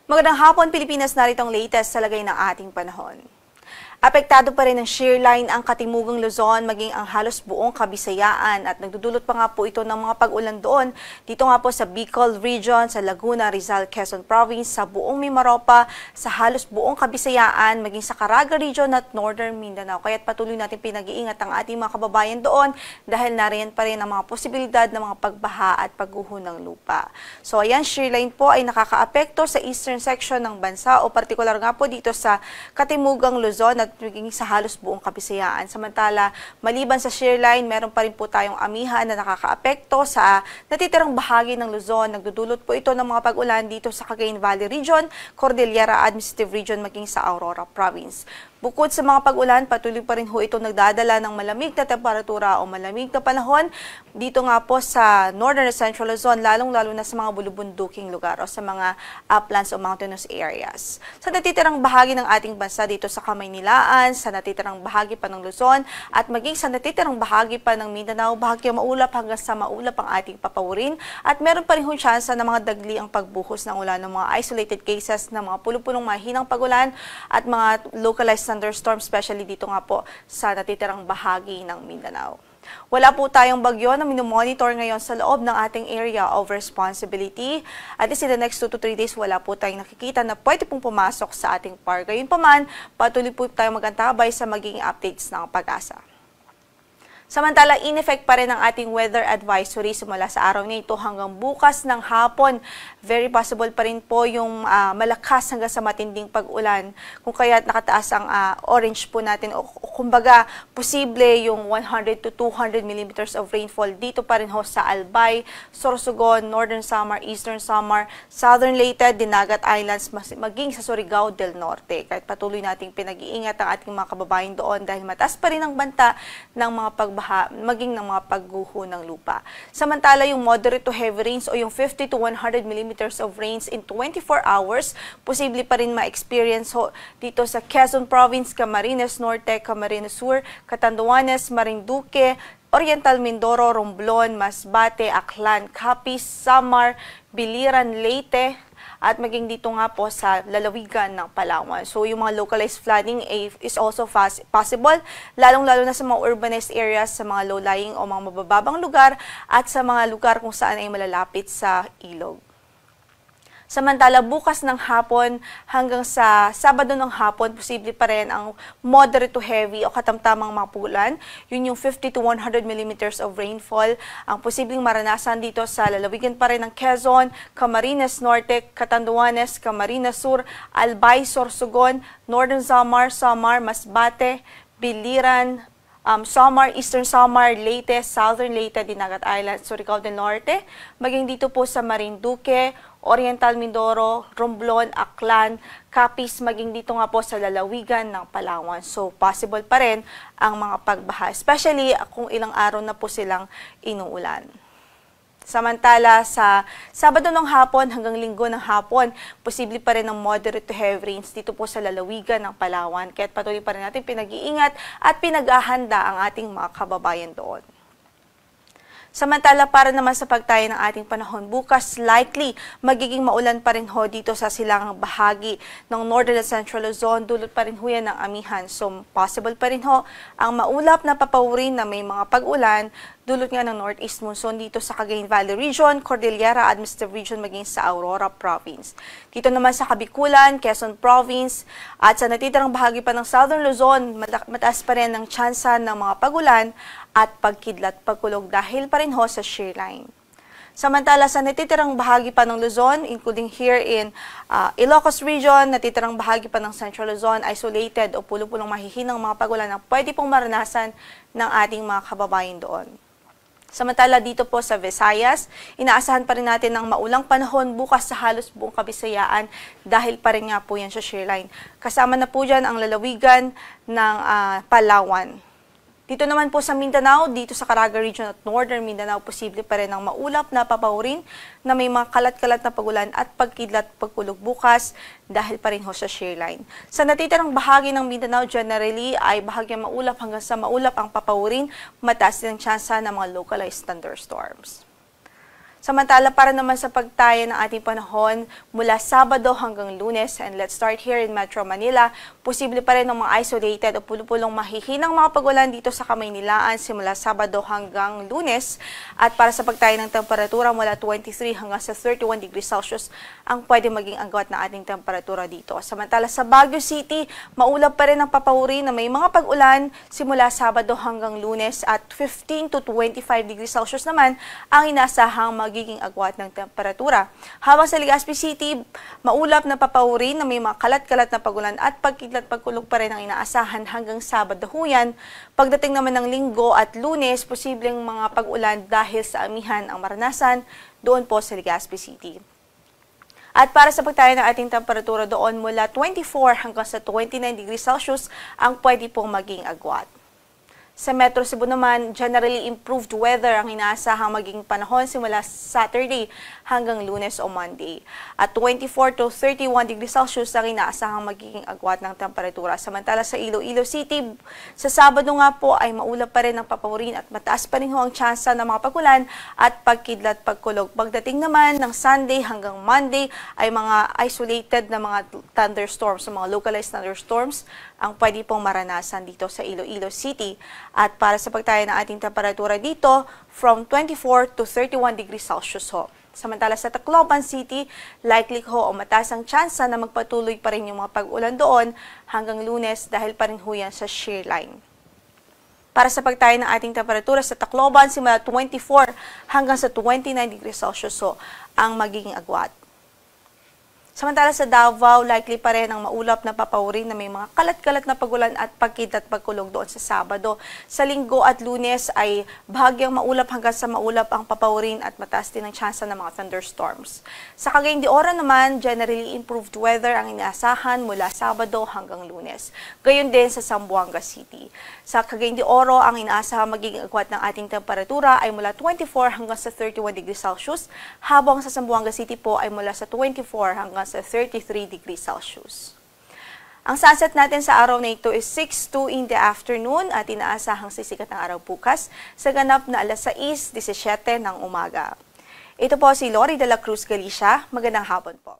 Magandang hapon, Pilipinas. Narito ang latest sa lagay ng ating panahon. Apektado pa rin ng shear line ang Katimugang Luzon, maging ang halos buong Kabisayaan at nagdudulot pa nga po ito ng mga pag-ulan doon. Dito nga po sa Bicol Region, sa Laguna, Rizal, Quezon Province, sa buong Mimaropa, sa halos buong Kabisayaan, maging sa Caraga Region at Northern Mindanao. Kaya't patuloy natin pinag-iingat ang ating mga kababayan doon dahil nariyan pa rin ang mga posibilidad ng mga pagbaha at pagguho ng lupa. So ayan, shear line po ay nakakaapekto sa eastern section ng bansa o partikular nga po dito sa Katimugang Luzon at maging sa halos buong Kabisayaan. Samantala, maliban sa shear line, meron pa rin po tayong amihan na nakakaapekto sa natitirang bahagi ng Luzon. Nagdudulot po ito ng mga pag-ulan dito sa Cagayan Valley Region, Cordillera Administrative Region, maging sa Aurora Province. Bukod sa mga pag-ulan, patuloy pa rin ho ito nagdadala ng malamig na temperatura o malamig na panahon dito nga po sa Northern and Central Luzon, lalong-lalo na sa mga bulubunduking lugar o sa mga uplands o mountainous areas. Sa natitirang bahagi ng ating bansa dito sa Kamaynilaan, sa natitirang bahagi pa ng Luzon, at maging sa natitirang bahagi pa ng Mindanao, bahagi maulap hanggang sa maulap ang ating papawirin at meron pa rin ho tsansa na mga dagli ang pagbuhos ng ulan ng mga isolated cases ng mga pulupulong mahinang pag-ulan at mga localized thunderstorm, especially dito nga po sa natitirang bahagi ng Mindanao. Wala po tayong bagyo na minomonitor ngayon sa loob ng ating area of responsibility. At least in the next 2 to 3 days, wala po tayong nakikita na pwede pong pumasok sa ating park. Gayunpaman, patuloy po tayong magantabay sa magiging updates ng Pag-asa. Samantala, in-effect pa rin ang ating weather advisory simula sa araw na ito hanggang bukas ng hapon. Very possible pa rin po yung malakas hanggang sa matinding pag-ulan. Kung kaya nakataas ang orange po natin o kumbaga posible yung 100 to 200 millimeters of rainfall dito pa rin ho sa Albay, Sorsogon, Northern Samar, Eastern Samar, Southern Leyte, Dinagat Islands, maging sa Surigao del Norte. Kahit patuloy nating pinag-iingat ang ating mga kababayan doon dahil mataas pa rin ang banta ng mga maging ng mga pagguho ng lupa. Samantala, yung moderate to heavy rains o yung 50 to 100 millimeters of rains in 24 hours, posible pa rin ma-experience dito sa Quezon Province, Camarines Norte, Camarines Sur, Catanduanes, Marinduque, Oriental Mindoro, Romblon, Masbate, Aklan, Capiz, Samar, Biliran, Leyte, at maging dito nga po sa lalawigan ng Palawan. So yung mga localized flooding is also possible, lalong-lalo na sa mga urbanized areas, sa mga low-lying o mga mabababang lugar at sa mga lugar kung saan ay malalapit sa ilog. Samantala, bukas ng hapon hanggang sa Sabado ng hapon, posible pa rin ang moderate to heavy o katamtamang mga pugulan. Yun yung 50 to 100 millimeters of rainfall. Ang posibleng maranasan dito sa lalawigan pa rin ng Quezon, Camarines Norte, Catanduanes, Camarines Sur, Albay, Sorsogon, Northern Samar, Masbate, Biliran, Samar, Eastern Samar, Leyte, Southern Leyte, Dinagat Islands, Surigao del Norte, maging dito po sa Marinduque, Oriental Mindoro, Romblon, Aklan, Capiz, maging dito nga po sa lalawigan ng Palawan. So, possible pa rin ang mga pagbaha, especially kung ilang araw na po silang inuulan. Samantala, sa Sabado ng hapon hanggang Linggo ng hapon, posible pa rin ang moderate to heavy rains dito po sa lalawigan ng Palawan. Kaya patuloy pa rin natin pinag-iingat at pinag-ahanda ang ating mga kababayan doon. Samantala, para naman sa pagtayo ng ating panahon bukas, likely magiging maulan pa rin ho dito sa silangang bahagi ng Northern and Central Luzon. Dulot pa rin ho yan ng amihan. So, possible pa rin ho ang maulap na papawirin na may mga pag-ulan dulot nga ng northeast monsoon dito sa Cagayan Valley Region, Cordillera Administrative Region, maging sa Aurora Province. Dito naman sa Kabikulan, Quezon Province, at sa natitirang bahagi pa ng Southern Luzon, mataas pa rin ang tsansa ng mga pag-ulan at pagkidlat pagkulog dahil pa rin ho sa shear line. Samantala, sa natitirang bahagi pa ng Luzon, including here in Ilocos Region, natitirang bahagi pa ng Central Luzon, isolated o pulo-pulong mahihinang mga pag-ulan na pwede pong maranasan ng ating mga kababayan doon. Samantala, dito po sa Visayas, inaasahan pa rin natin ng maulang panahon bukas sa halos buong Kabisayaan dahil pa rin nga po yan sa shear line. Kasama na po dyan ang lalawigan ng Palawan. Dito naman po sa Mindanao, dito sa Caraga Region at Northern Mindanao, posible pa rin ang maulap na papawirin na may mga kalat-kalat na pagulan at pagkidlat pagkulog bukas dahil pa rin ho sa shear line. Sa natitirang bahagi ng Mindanao, generally ay bahagyang maulap hanggang sa maulap ang papawirin, mataas din ang tsansa ng mga localized thunderstorms. Samantala, para naman sa pagtaya ng ating panahon mula Sabado hanggang Lunes, and let's start here in Metro Manila, posible pa rin ng mga isolated o pulupulong mahihinang mga pagulan dito sa Kamaynilaan simula Sabado hanggang Lunes. At para sa pagtaya ng temperatura mula 23 hanggang sa 31 degrees Celsius ang pwede maging agwat na ating temperatura dito. Samantala sa Baguio City, maulap pa rin ang papawuri na may mga pag-ulan simula Sabado hanggang Lunes at 15 to 25 degrees Celsius naman ang inasahang magiging agwat ng temperatura. Habang sa Legazpi City, maulap na papawuri na may mga kalat-kalat na pagulan at pagkidlat-pagkulog pa rin ang inaasahan hanggang Sabado huyan. Pagdating naman ng Linggo at Lunes, posibleng mga pag-ulan dahil sa amihan ang maranasan doon po sa Legazpi City. At para sa pagtaya ng ating temperatura doon mula 24 hanggang sa 29 degrees Celsius ang pwede pong maging agwat. Sa Metro Cebu naman, generally improved weather ang inaasahang magiging panahon simula Saturday hanggang Lunes o Monday. At 24 to 31 degrees Celsius ang inaasahang magiging agwat ng temperatura. Samantala sa Iloilo City, sa Sabado nga po ay maulap pa rin ang papawirin at mataas pa rin ho ang tsansa ng mga pagulan at pagkidlat pagkulog. Pagdating naman ng Sunday hanggang Monday ay mga isolated na mga thunderstorms, mga localized thunderstorms ang pwede pong maranasan dito sa Iloilo City. At para sa pagtaya ng ating temperatura dito, from 24 to 31 degrees Celsius ho. Samantala sa Tacloban City, likely ho o mataas ang tsansa na magpatuloy pa rin yung mga pag-ulan doon hanggang Lunes dahil pa rin ho yan sa shear line. Para sa pagtaya ng ating temperatura sa Tacloban, simula 24 hanggang sa 29 degrees Celsius ho ang magiging agwat. Samantala sa Davao, likely pa rin ang maulap na papawuri na may mga kalat-kalat na pagulan at pagkidlat pagkulog doon sa Sabado. Sa Linggo at Lunes ay bahagyang maulap hanggang sa maulap ang papawurin at mataas din ang tsansa ng mga thunderstorms. Sa Cagayan de Oro naman, generally improved weather ang inaasahan mula Sabado hanggang Lunes. Gayon din sa Zamboanga City. Sa Cagayan de Oro, ang inaasahan magiging agwat ng ating temperatura ay mula 24 hanggang sa 31 degrees Celsius, habang sa Zamboanga City po ay mula sa 24 hanggang sa 33 degrees Celsius. Ang sunset natin sa araw na ito is 6:02 in the afternoon at inaasahang sisikat ng araw bukas sa ganap na alas 6:17 ng umaga. Ito po si Lori de la Cruz Galicia. Magandang hapon po.